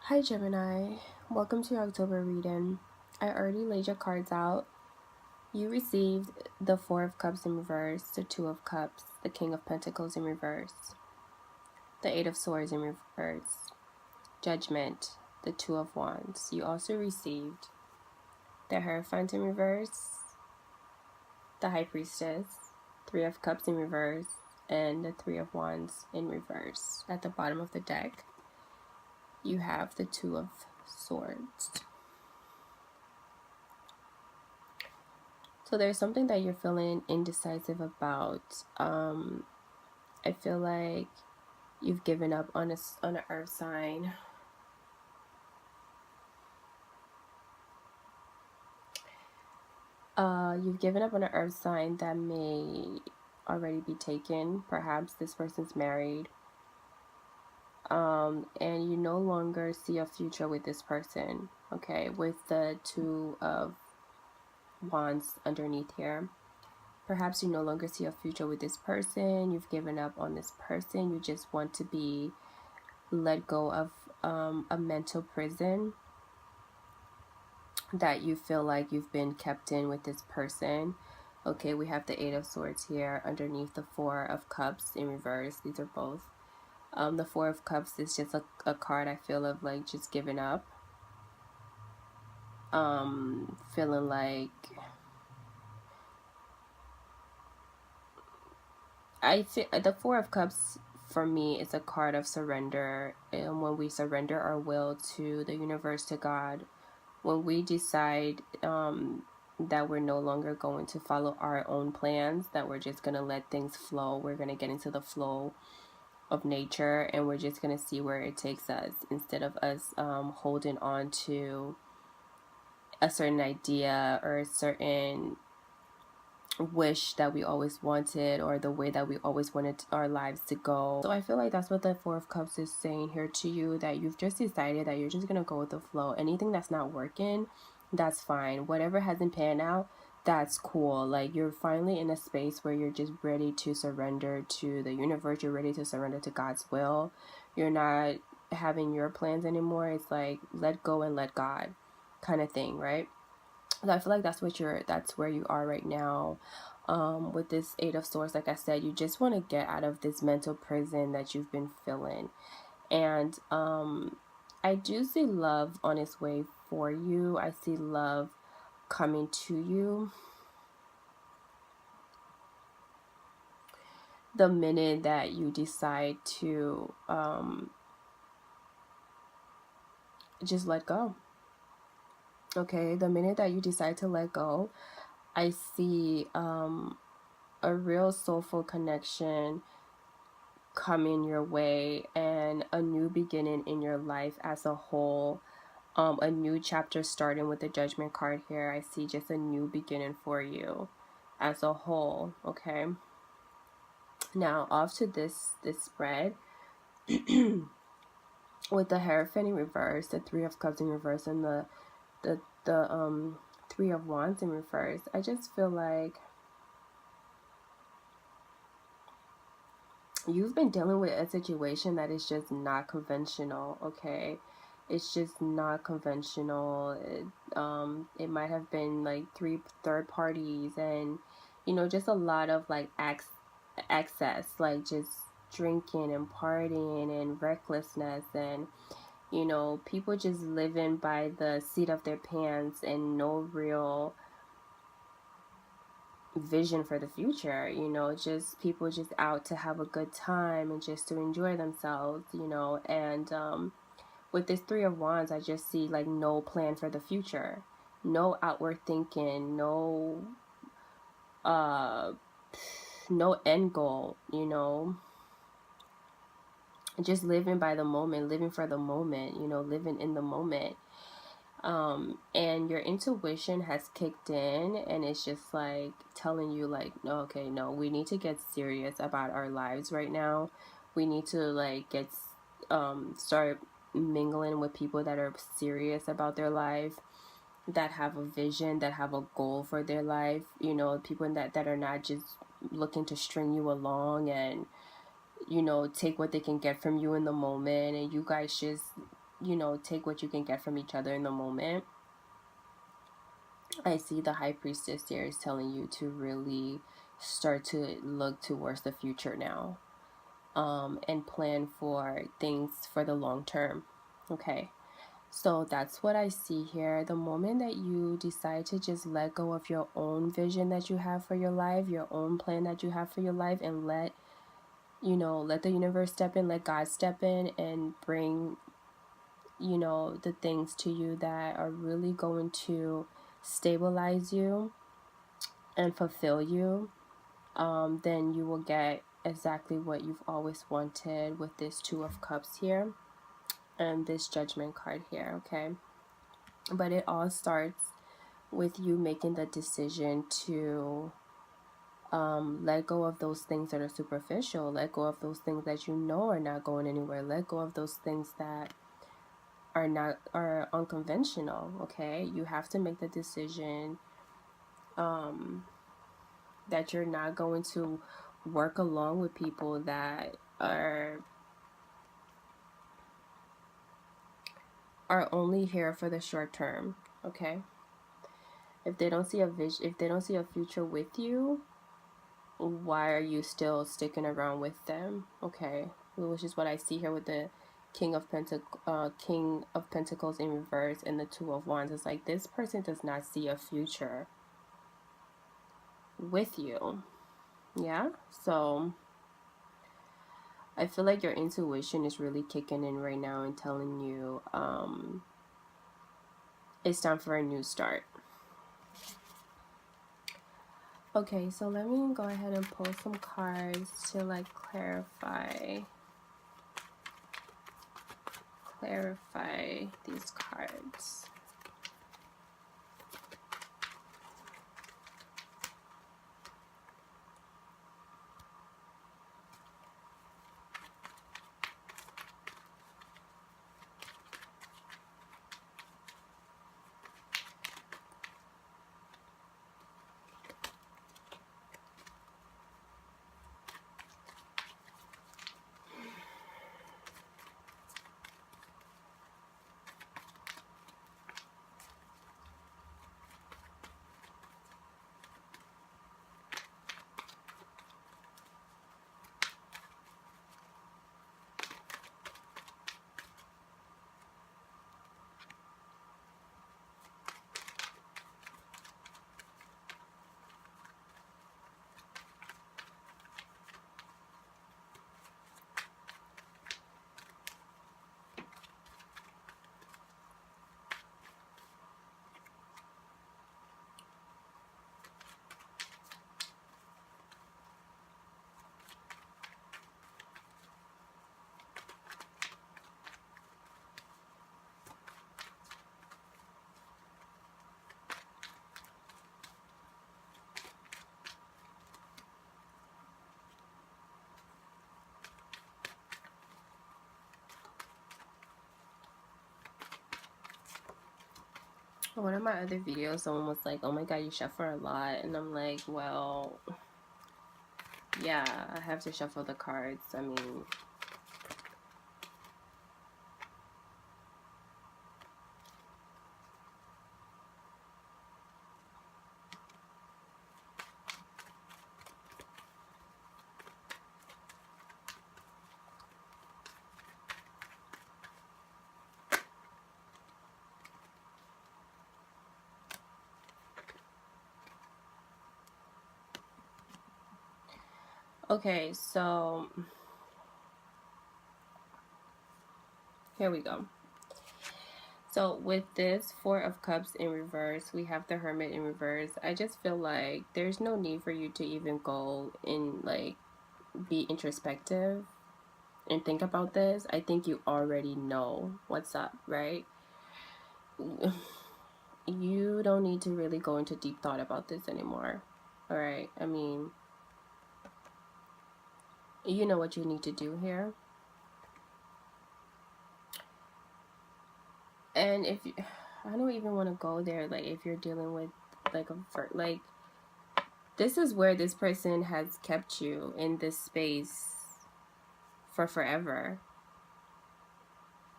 Hi Gemini, welcome to your October reading. I already laid your cards out. You received the Four of Cups in reverse, the Two of Cups, the King of Pentacles in reverse, the Eight of Swords in reverse, Judgment, the Two of Wands. You also received the Hierophant in reverse, the High Priestess, Three of Cups in reverse, and the Three of Wands in reverse. At the bottom of the deck, you have the Two of Swords. So there's something that you're feeling indecisive about. I feel like you've given up on an earth sign. You've given up on an earth sign that may already be taken. Perhaps this person's married. And you no longer see a future with this person. Okay, with the Two of Wands underneath here. Perhaps you no longer see a future with this person. You've given up on this person. You just want to be let go of a mental prison that you feel like you've been kept in with this person. Okay, we have the Eight of Swords here underneath the Four of Cups in reverse. These are both. The Four of Cups is just a card I feel of like just giving up. Feeling like I feel the Four of Cups for me is a card of surrender, and when we surrender our will to the universe, to God, when we decide that we're no longer going to follow our own plans, that we're just going to let things flow, we're going to get into the flow of nature, and we're just going to see where it takes us, instead of us holding on to a certain idea or a certain wish that we always wanted, or the way that we always wanted our lives to go. So I feel like that's what the Four of Cups is saying here to you, that you've just decided that you're just gonna go with the flow. Anything that's not working, that's fine. Whatever hasn't panned out, that's cool. Like, you're finally in a space where you're just ready to surrender to the universe. You're ready to surrender to God's will. You're not having your plans anymore. It's like, let go and let God kind of thing, right? I feel like that's where you are right now. With this Eight of Swords, like I said, you just want to get out of this mental prison that you've been feeling. And I do see love on its way for you. I see love coming to you. The minute that you decide to just let go. Okay, the minute that you decide to let go, I see a real soulful connection coming your way, and a new beginning in your life as a whole. A new chapter starting with the Judgment card here. I see just a new beginning for you as a whole. Okay, now off to this spread. With the Hierophant in reverse, the Three of Cups in reverse, and the Three of Wands in reverse, I just feel like you've been dealing with a situation that is just not conventional. Okay, it's just not conventional. It might have been like third parties, and just a lot of like excess, like just drinking and partying and recklessness, and people just living by the seat of their pants and no real vision for the future. Just people just out to have a good time and just to enjoy themselves. And with this Three of Wands, I just see like no plan for the future, no outward thinking, no no end goal, just living by the moment, living for the moment, living in the moment. And your intuition has kicked in, and it's just like telling you like, no, okay, no, we need to get serious about our lives right now. We need to like start mingling with people that are serious about their life, that have a vision, that have a goal for their life. People that are not just looking to string you along and take what they can get from you in the moment, and you guys just you know, take what you can get from each other in the moment. I see the High Priestess there is telling you to really start to look towards the future now, and plan for things for the long term. Okay. So that's what I see here. The moment that you decide to just let go of your own vision that you have for your life, your own plan that you have for your life, and let the universe step in, let God step in and bring, the things to you that are really going to stabilize you and fulfill you, then you will get exactly what you've always wanted with this Two of Cups here and this Judgment card here, okay? But it all starts with you making the decision to let go of those things that are superficial, let go of those things that you know are not going anywhere, let go of those things that are unconventional. Okay, you have to make the decision that you're not going to work along with people that are only here for the short term. Okay, if they don't see a vision, if they don't see a future with you, why are you still sticking around with them? Okay, which is what I see here with the King of Pentacles in reverse and the Two of Wands. It's like this person does not see a future with you. Yeah, so I feel like your intuition is really kicking in right now and telling you it's time for a new start. Okay, so let me go ahead and pull some cards to like clarify these cards. One of my other videos, someone was like, oh my god, you shuffle a lot. And I'm like, well, yeah, I have to shuffle the cards. I mean, okay, so here we go. So with this Four of Cups in reverse, we have the Hermit in reverse. I just feel like there's no need for you to even go and like be introspective and think about this. I think you already know what's up, right? You don't need to really go into deep thought about this anymore. All right? I mean, you know what you need to do here. And if you, I don't even want to go there, like if you're dealing with like this is where this person has kept you in this space for forever,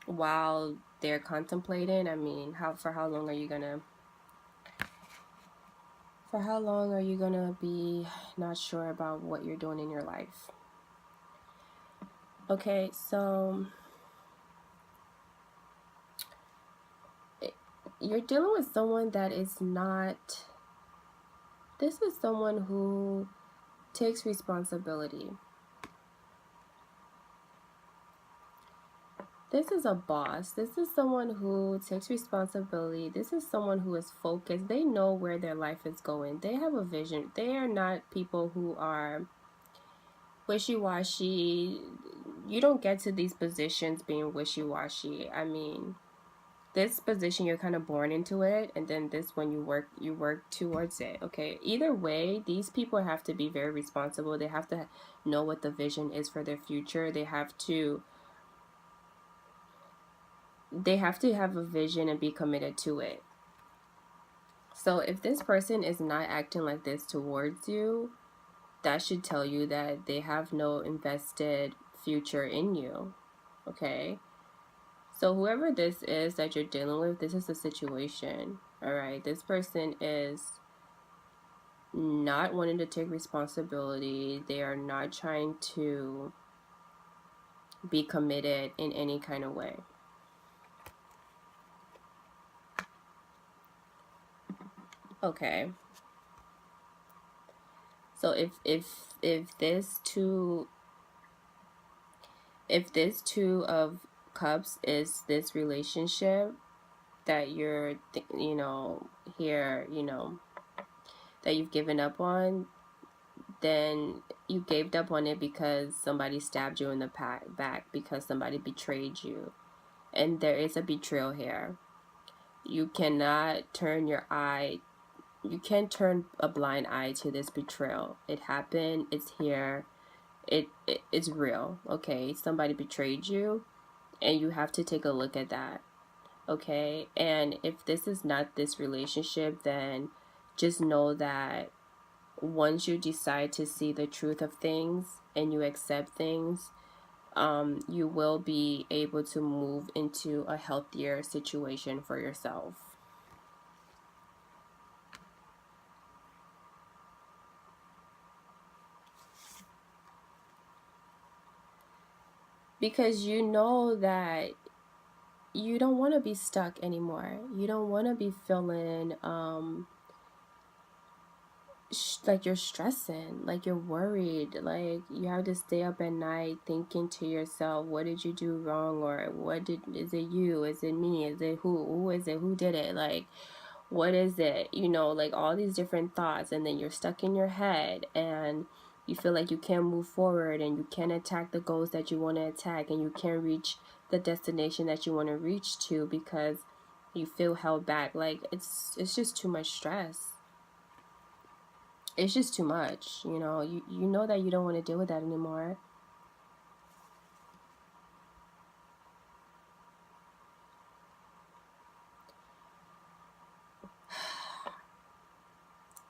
while they're contemplating. I mean, for how long are you gonna be not sure about what you're doing in your life? Okay, so you're dealing with someone that is not, this is someone who takes responsibility. This is a boss. This is someone who takes responsibility. This is someone who is focused. They know where their life is going. They have a vision. They are not people who are wishy-washy. You don't get to these positions being wishy-washy. I mean, this position, you're kind of born into it, and then this one you work towards it. Okay, either way, these people have to be very responsible. They have to know what the vision is for their future. They have to have a vision and be committed to it. So if this person is not acting like this towards you, that should tell you that they have no invested future in you. Okay, so whoever this is that you're dealing with, this is the situation. All right, this person is not wanting to take responsibility. They are not trying to be committed in any kind of way. Okay, so if this two of cups is this relationship that you're here, that you've given up on, then you gave up on it because somebody stabbed you in the back, because somebody betrayed you, and there is a betrayal here. You cannot turn you can't turn a blind eye to this betrayal. It happened. It's here. It's real. Okay, somebody betrayed you, and you have to take a look at that. Okay, and if this is not this relationship, then just know that once you decide to see the truth of things and you accept things, you will be able to move into a healthier situation for yourself. Because you know that you don't want to be stuck anymore. You don't want to be feeling like you're stressing, like you're worried, like you have to stay up at night thinking to yourself, what did you do wrong, or is it you, is it me, is it who is it, who did it, like what is it, like all these different thoughts, and then you're stuck in your head, and you feel like you can't move forward, and you can't attack the goals that you want to attack, and you can't reach the destination that you want to reach to because you feel held back. Like it's just too much stress. It's just too much, you know that you don't want to deal with that anymore.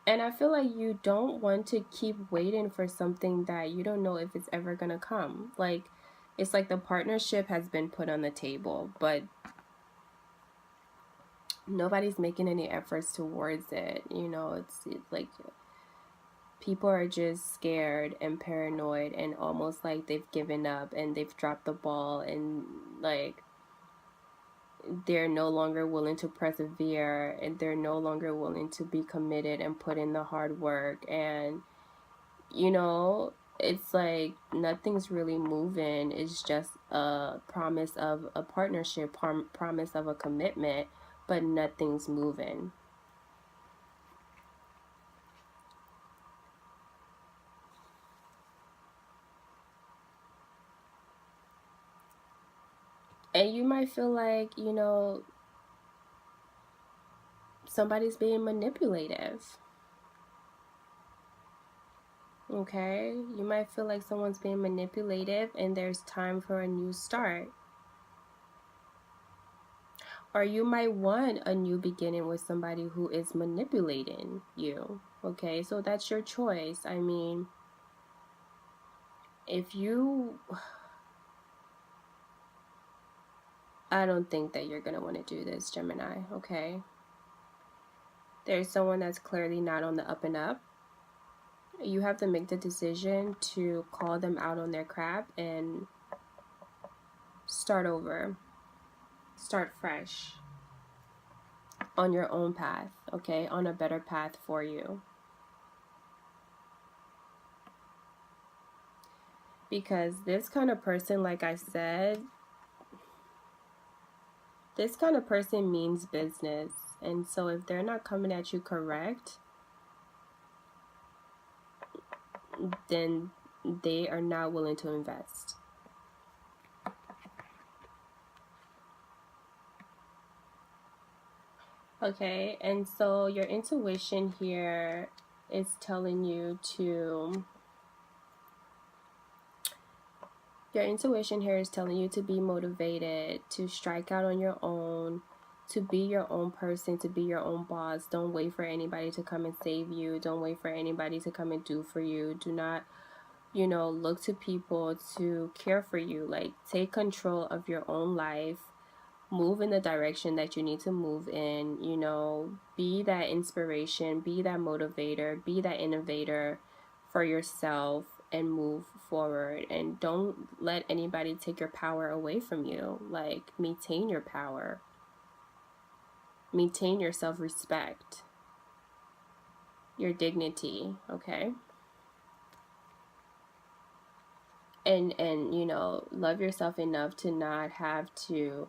And I feel like you don't want to keep waiting for something that you don't know if it's ever gonna come. Like, it's like the partnership has been put on the table, but nobody's making any efforts towards it. It's like people are just scared and paranoid and almost like they've given up and they've dropped the ball, and like they're no longer willing to persevere, and they're no longer willing to be committed and put in the hard work, and it's like nothing's really moving. It's just a promise of a partnership, promise of a commitment, but nothing's moving. And you might feel like, somebody's being manipulative. Okay? You might feel like someone's being manipulative and there's time for a new start. Or you might want a new beginning with somebody who is manipulating you. Okay? So that's your choice. I mean, if you I don't think that you're going to want to do this, Gemini, okay? There's someone that's clearly not on the up and up. You have to make the decision to call them out on their crap and start over. Start fresh on your own path, okay? On a better path for you. Because this kind of person, like I said, this kind of person means business. And so if they're not coming at you correct, then they are not willing to invest. Okay, and so your intuition here is telling you to... Your intuition here is telling you to be motivated, to strike out on your own, to be your own person, to be your own boss. Don't wait for anybody to come and save you. Don't wait for anybody to come and do for you. Do not, look to people to care for you. Like, take control of your own life. Move in the direction that you need to move in. Be that inspiration, be that motivator, be that innovator for yourself, and move forward. And don't let anybody take your power away from you. Like, maintain your power, maintain your self-respect, your dignity, okay? And love yourself enough to not have to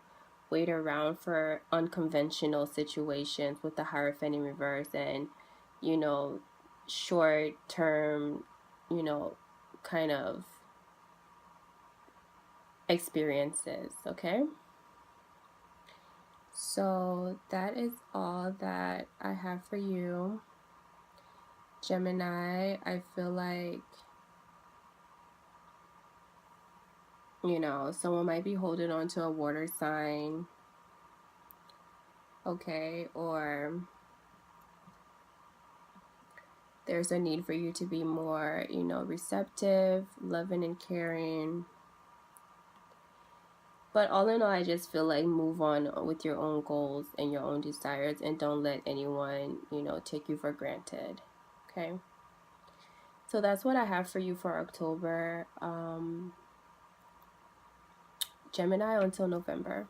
wait around for unconventional situations with the Hierophant in reverse and short term kind of experiences, okay? So that is all that I have for you, Gemini. I feel like someone might be holding on to a water sign, okay? Or there's a need for you to be more, receptive, loving, and caring. But all in all, I just feel like move on with your own goals and your own desires, and don't let anyone, take you for granted, okay? So that's what I have for you for October. Gemini, until November.